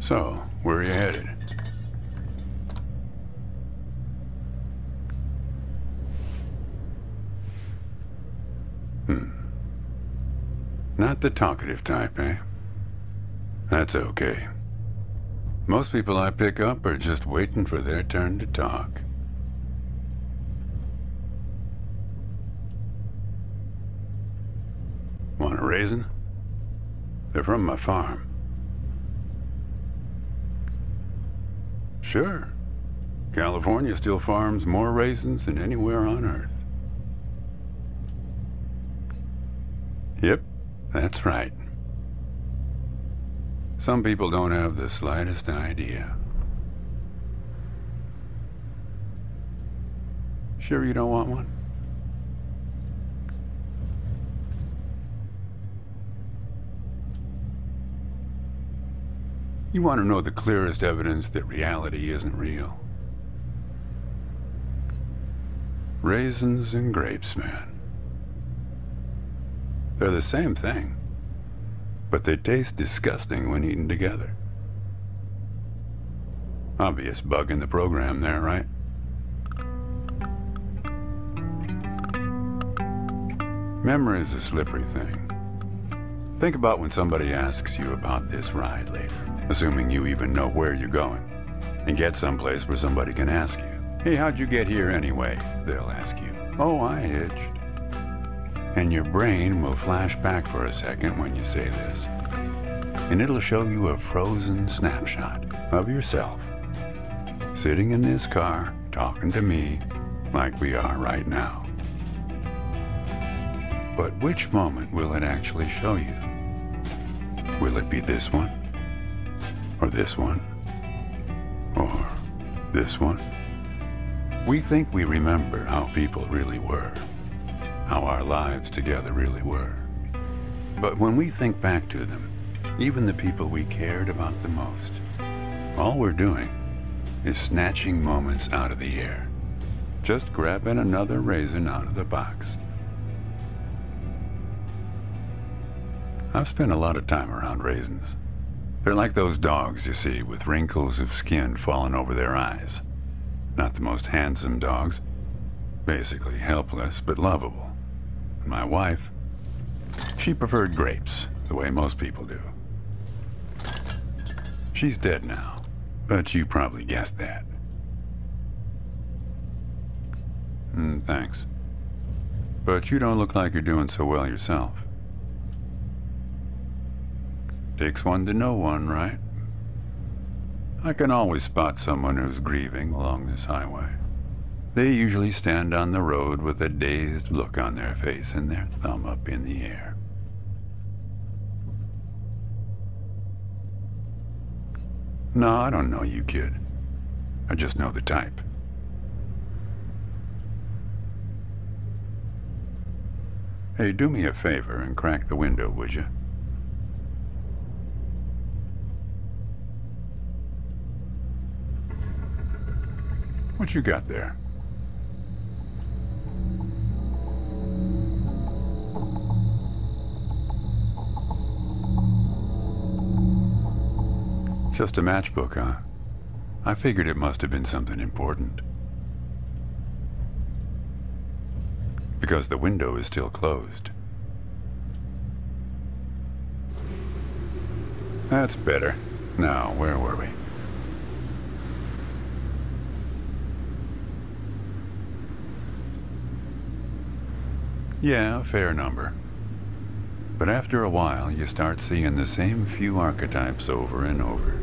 So, where are you headed? Not the talkative type, eh? That's okay. Most people I pick up are just waiting for their turn to talk. Want a raisin? They're from my farm. Sure. California still farms more raisins than anywhere on Earth. Yep, that's right. Some people don't have the slightest idea. Sure you don't want one? You want to know the clearest evidence that reality isn't real? Raisins and grapes, man. They're the same thing, but they taste disgusting when eaten together. Obvious bug in the program there, right? Memory is a slippery thing. Think about when somebody asks you about this ride later, assuming you even know where you're going, and get someplace where somebody can ask you, "Hey, how'd you get here anyway?" They'll ask you, "Oh, I hitched." And your brain will flash back for a second when you say this, and it'll show you a frozen snapshot of yourself, sitting in this car, talking to me like we are right now. But which moment will it actually show you? Will it be this one? Or this one? Or this one? We think we remember how people really were, how our lives together really were. But when we think back to them, even the people we cared about the most, all we're doing is snatching moments out of the air, just grabbing another raisin out of the box. I've spent a lot of time around raisins. They're like those dogs you see with wrinkles of skin falling over their eyes. Not the most handsome dogs, basically helpless but lovable. My wife, she preferred grapes, the way most people do. She's dead now, but you probably guessed that. Thanks. But you don't look like you're doing so well yourself. Takes one to know one, right? I can always spot someone who's grieving along this highway. They usually stand on the road with a dazed look on their face and their thumb up in the air. No, I don't know you, kid. I just know the type. Hey, do me a favor and crack the window, would you? What you got there? Just a matchbook, huh? I figured it must have been something important. Because the window is still closed. That's better. Now, where were we? Yeah, a fair number. But after a while, you start seeing the same few archetypes over and over.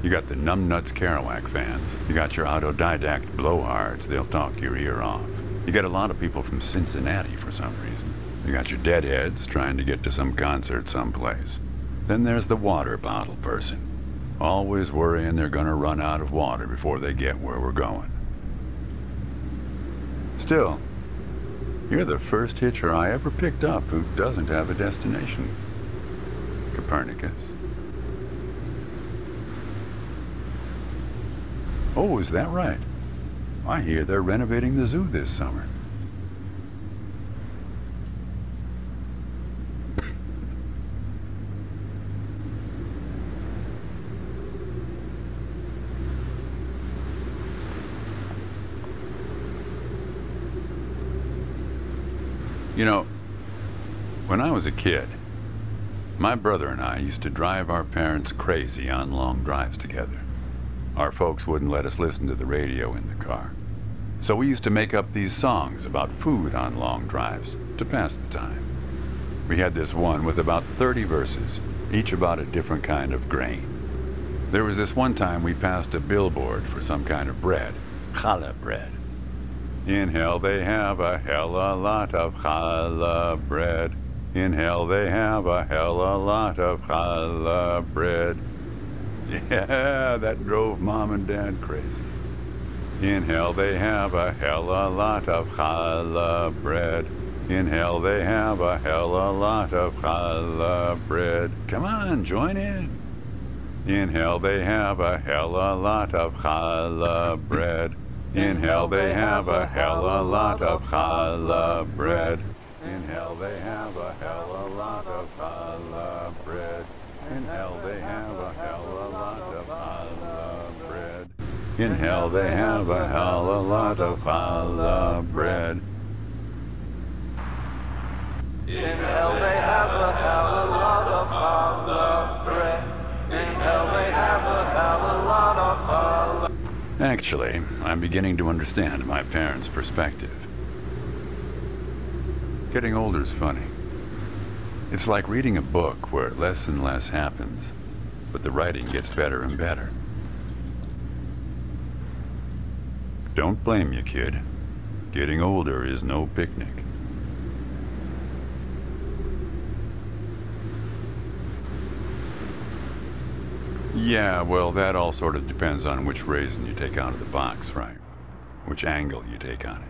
You got the numbnuts Kerouac fans. You got your autodidact blowhards, they'll talk your ear off. You get a lot of people from Cincinnati for some reason. You got your deadheads trying to get to some concert someplace. Then there's the water bottle person. always worrying they're gonna run out of water before they get where we're going. Still, you're the first hitcher I ever picked up who doesn't have a destination, Copernicus. Oh, is that right? I hear they're renovating the zoo this summer. You know, when I was a kid, my brother and I used to drive our parents crazy on long drives together. Our folks wouldn't let us listen to the radio in the car. So we used to make up these songs about food on long drives to pass the time. We had this one with about 30 verses, each about a different kind of grain. There was this one time we passed a billboard for some kind of bread, challah bread. In hell they have a hell a lot of challah bread. In hell they have a hell a lot of challah bread. Yeah, that drove Mom and Dad crazy. In hell they have a hell a lot of challah bread. In hell they have a hell a lot of challah bread. Come on, join in. In hell they have a hell a lot of challah bread. In hell they have a hell a lot of challah bread. In hell they have a hell a lot of challah bread. In hell they have a hell a lot of challah bread. In hell they have a hell a lot of challah bread. In hell they have a hell a lot of challah bread. In hell they have a hell a lot of challah. Actually, I'm beginning to understand my parents' perspective. Getting older is funny. It's like reading a book where less and less happens, but the writing gets better and better. Don't blame you, kid. Getting older is no picnic. Yeah, well, that all sort of depends on which raisin you take out of the box, right? Which angle you take on it.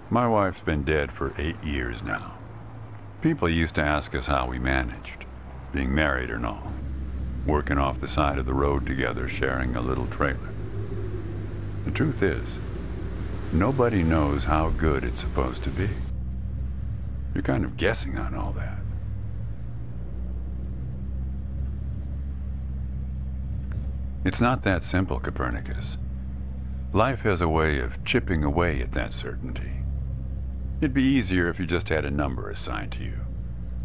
My wife's been dead for 8 years now. People used to ask us how we managed, being married and all, working off the side of the road together, sharing a little trailer. The truth is, nobody knows how good it's supposed to be. You're kind of guessing on all that. It's not that simple, Copernicus. Life has a way of chipping away at that certainty. It'd be easier if you just had a number assigned to you.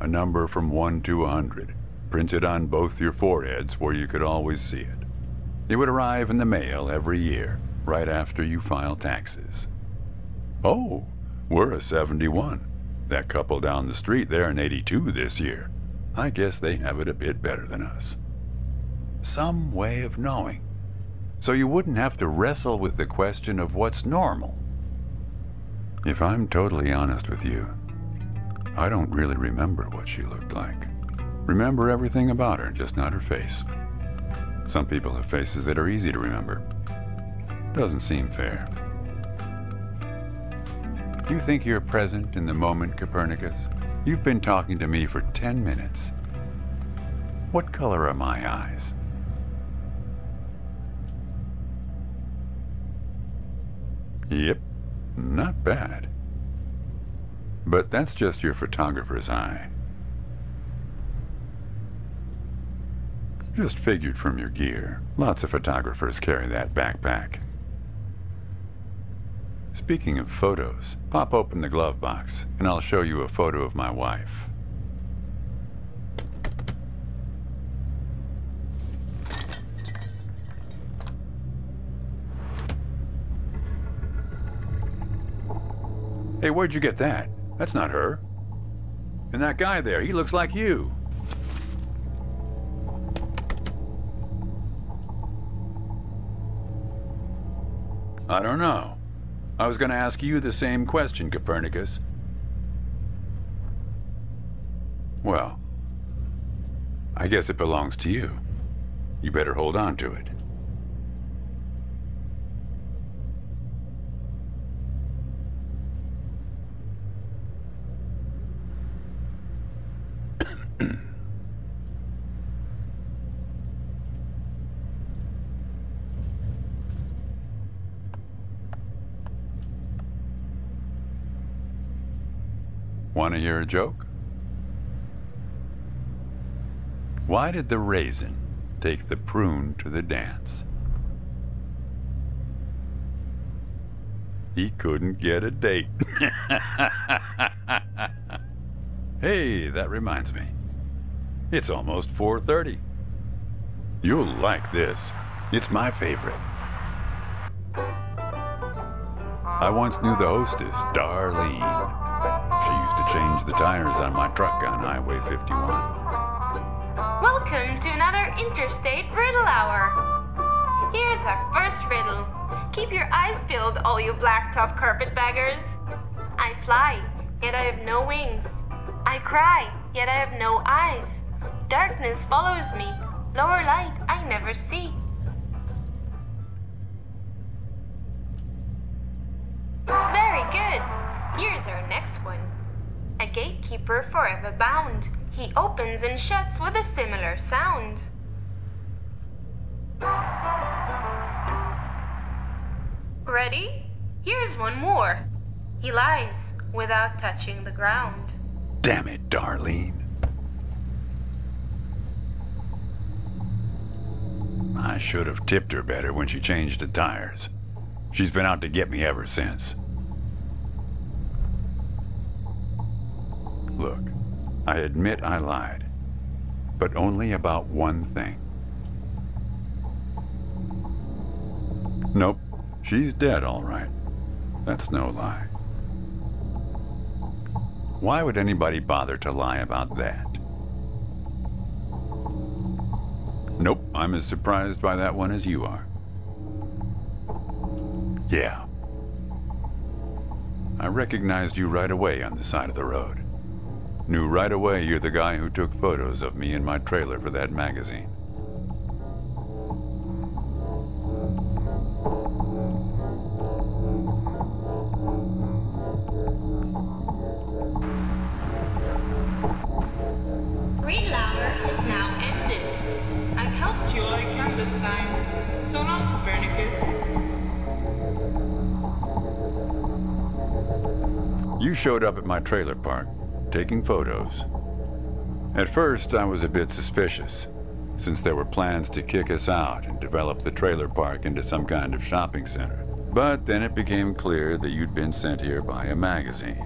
A number from 1 to 100, printed on both your foreheads where you could always see it. It would arrive in the mail every year, right after you file taxes. Oh, we're a 71. That couple down the street, they're an 82 this year. I guess they have it a bit better than us. Some way of knowing, so you wouldn't have to wrestle with the question of what's normal. If I'm totally honest with you, I don't really remember what she looked like. Remember everything about her, just not her face. Some people have faces that are easy to remember. Doesn't seem fair. You think you're present in the moment, Copernicus? You've been talking to me for 10 minutes. What color are my eyes? Yep, not bad. But that's just your photographer's eye. Just figured from your gear. Lots of photographers carry that backpack. Speaking of photos, pop open the glove box, and I'll show you a photo of my wife. Hey, where'd you get that? That's not her. And that guy there, he looks like you. I don't know. I was going to ask you the same question, Copernicus. Well, I guess it belongs to you. You better hold on to it. Want to hear a joke? Why did the raisin take the prune to the dance? He couldn't get a date. Hey, that reminds me. It's almost 4:30. You'll like this. It's my favorite. I once knew the hostess, Darlene. She used to change the tires on my truck on Highway 51. Welcome to another Interstate Riddle Hour. Here's our first riddle. Keep your eyes peeled, all you blacktop carpetbaggers. I fly, yet I have no wings. I cry, yet I have no eyes. Darkness follows me. Lower light I never see. Very good. Here's our next one. A gatekeeper forever bound. He opens and shuts with a similar sound. Ready? Here's one more. He lies without touching the ground. Damn it, Darlene. I should have tipped her better when she changed the tires. She's been out to get me ever since. Look, I admit I lied, but only about one thing. Nope, she's dead all right. That's no lie. Why would anybody bother to lie about that? Nope, I'm as surprised by that one as you are. Yeah. I recognized you right away on the side of the road. Knew right away you're the guy who took photos of me in my trailer for that magazine. Riddle Hour has now ended. I've helped you all I can this time. So long, Copernicus. You showed up at my trailer park, taking photos. At first, I was a bit suspicious, since there were plans to kick us out and develop the trailer park into some kind of shopping center. But then it became clear that you'd been sent here by a magazine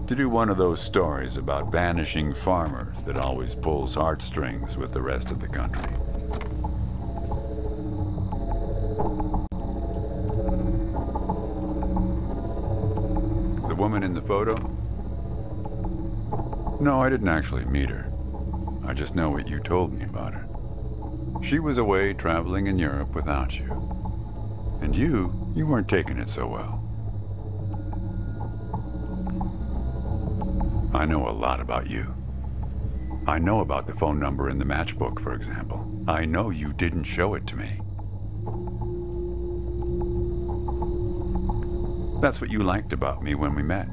to do one of those stories about vanishing farmers that always pulls heartstrings with the rest of the country. The woman in the photo? No, I didn't actually meet her. I just know what you told me about her. She was away traveling in Europe without you. And you weren't taking it so well. I know a lot about you. I know about the phone number in the matchbook, for example. I know you didn't show it to me. That's what you liked about me when we met,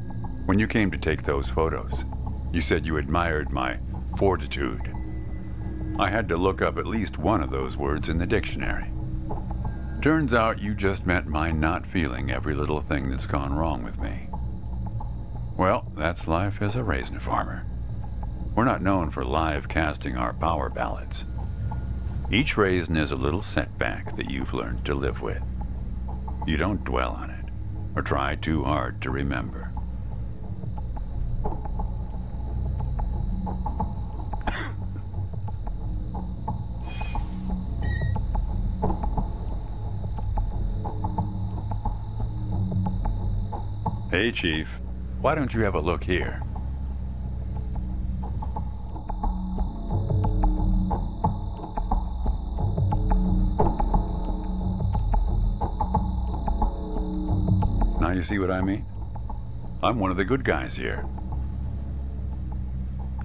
when you came to take those photos. You said you admired my fortitude. I had to look up at least one of those words in the dictionary. Turns out you just meant my not feeling every little thing that's gone wrong with me. Well, that's life as a raisin farmer. We're not known for live casting our power ballots. Each raisin is a little setback that you've learned to live with. You don't dwell on it, or try too hard to remember. Hey, Chief, why don't you have a look here? Now you see what I mean? I'm one of the good guys here.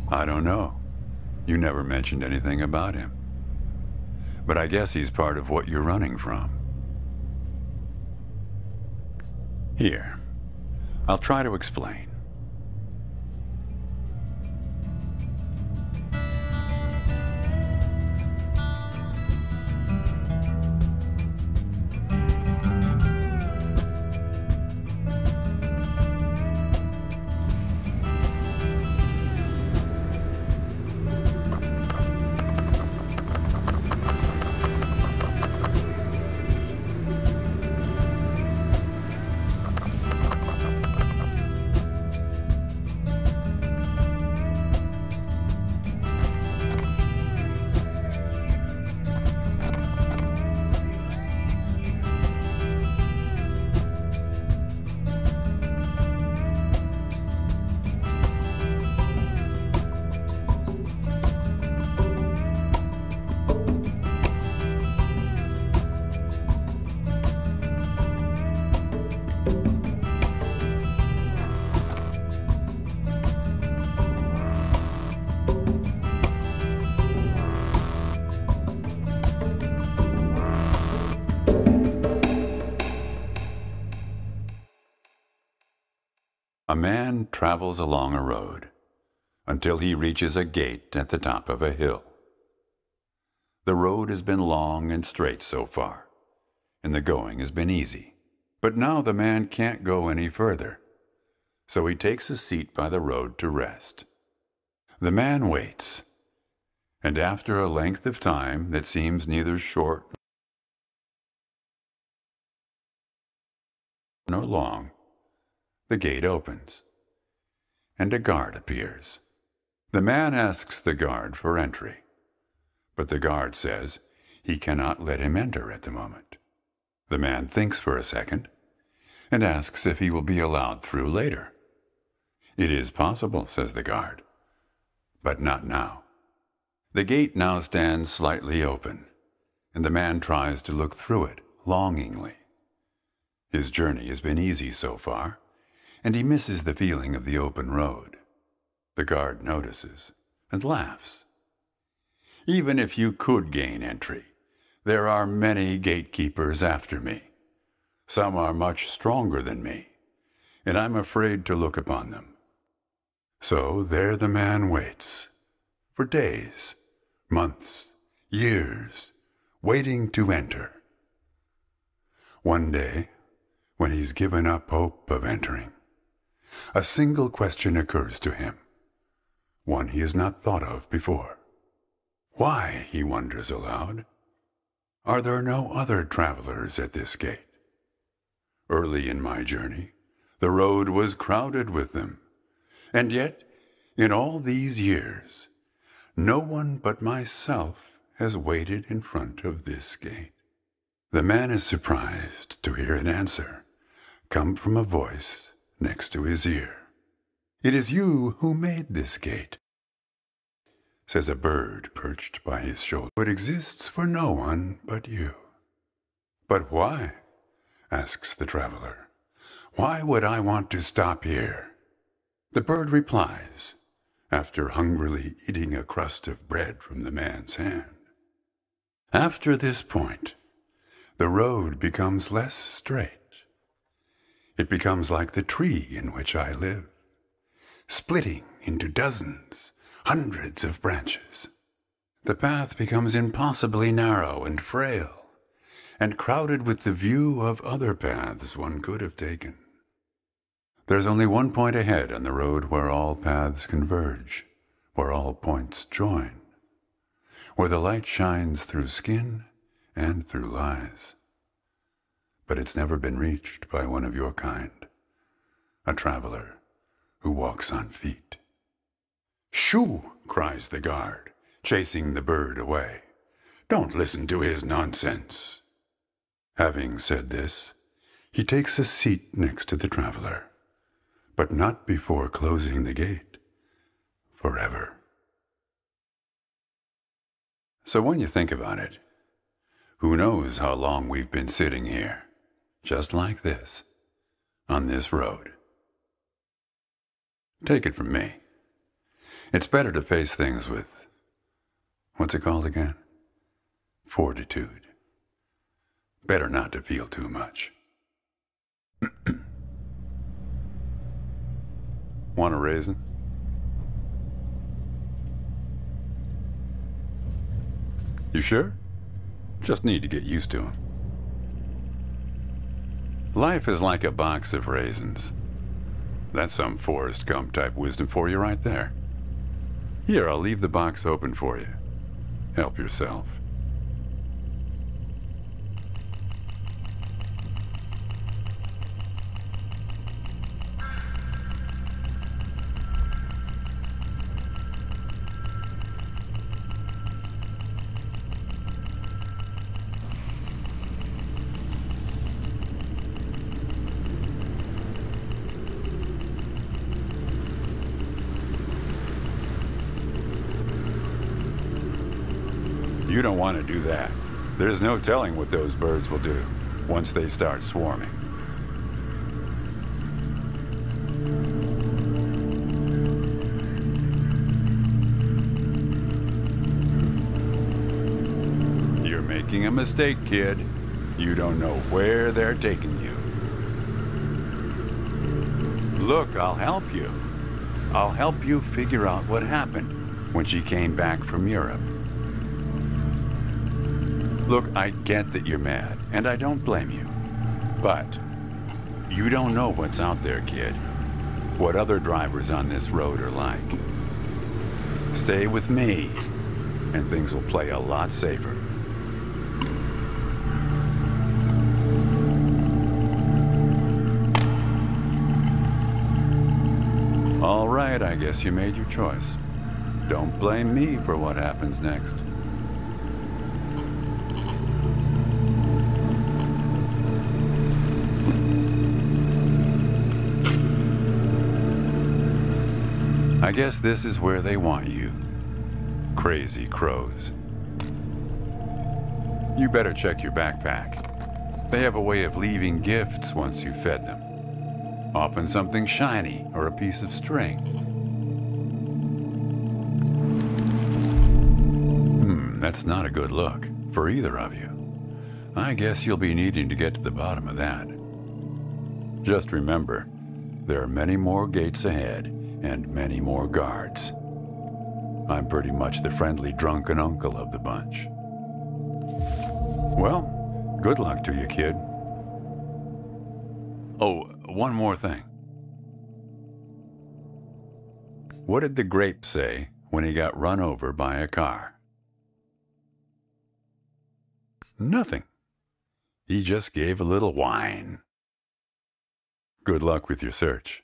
I don't know. You never mentioned anything about him. But I guess he's part of what you're running from. Here, I'll try to explain. A man travels along a road until he reaches a gate at the top of a hill. The road has been long and straight so far, and the going has been easy. But now the man can't go any further, so he takes a seat by the road to rest. The man waits, and after a length of time that seems neither short nor long, the gate opens, and a guard appears. The man asks the guard for entry, but the guard says he cannot let him enter at the moment. The man thinks for a second and asks if he will be allowed through later. "It is possible," says the guard, "but not now." The gate now stands slightly open, and the man tries to look through it longingly. His journey has been easy so far, and he misses the feeling of the open road. The guard notices and laughs. "Even if you could gain entry, there are many gatekeepers after me. Some are much stronger than me, and I'm afraid to look upon them." So there the man waits, for days, months, years, waiting to enter. One day, when he's given up hope of entering, a single question occurs to him, one he has not thought of before. Why, he wonders aloud, are there no other travelers at this gate? Early in my journey, the road was crowded with them, and yet, in all these years, no one but myself has waited in front of this gate. The man is surprised to hear an answer come from a voice next to his ear. "It is you who made this gate," says a bird perched by his shoulder. "It exists for no one but you." "But why?" asks the traveler. "Why would I want to stop here?" The bird replies, after hungrily eating a crust of bread from the man's hand. "After this point, the road becomes less straight. It becomes like the tree in which I live, splitting into dozens, hundreds of branches. The path becomes impossibly narrow and frail, and crowded with the view of other paths one could have taken. There's only one point ahead on the road where all paths converge, where all points join, where the light shines through skin and through lies. But it's never been reached by one of your kind, a traveler who walks on feet." "Shoo!" cries the guard, chasing the bird away. "Don't listen to his nonsense." Having said this, he takes a seat next to the traveler, but not before closing the gate forever. So when you think about it, who knows how long we've been sitting here, just like this, on this road. Take it from me, it's better to face things with, what's it called again? fortitude. Better not to feel too much. Want a raisin? You sure? Just need to get used to them. Life is like a box of raisins. That's some Forrest Gump type wisdom for you right there. Here, I'll leave the box open for you. Help yourself. You don't want to do that. There's no telling what those birds will do once they start swarming. You're making a mistake, kid. You don't know where they're taking you. Look, I'll help you. I'll help you figure out what happened when she came back from Europe. Look, I get that you're mad, and I don't blame you. But you don't know what's out there, kid. What other drivers on this road are like. Stay with me, and things will play a lot safer. All right, I guess you made your choice. Don't blame me for what happens next. I guess this is where they want you. Crazy crows. You better check your backpack. They have a way of leaving gifts once you've fed them. Often something shiny or a piece of string. That's not a good look for either of you. I guess you'll be needing to get to the bottom of that. Just remember, there are many more gates ahead and many more guards. I'm pretty much the friendly drunken uncle of the bunch. Well, good luck to you, kid. Oh, one more thing. What did the grape say when he got run over by a car? Nothing. He just gave a little whine. Good luck with your search.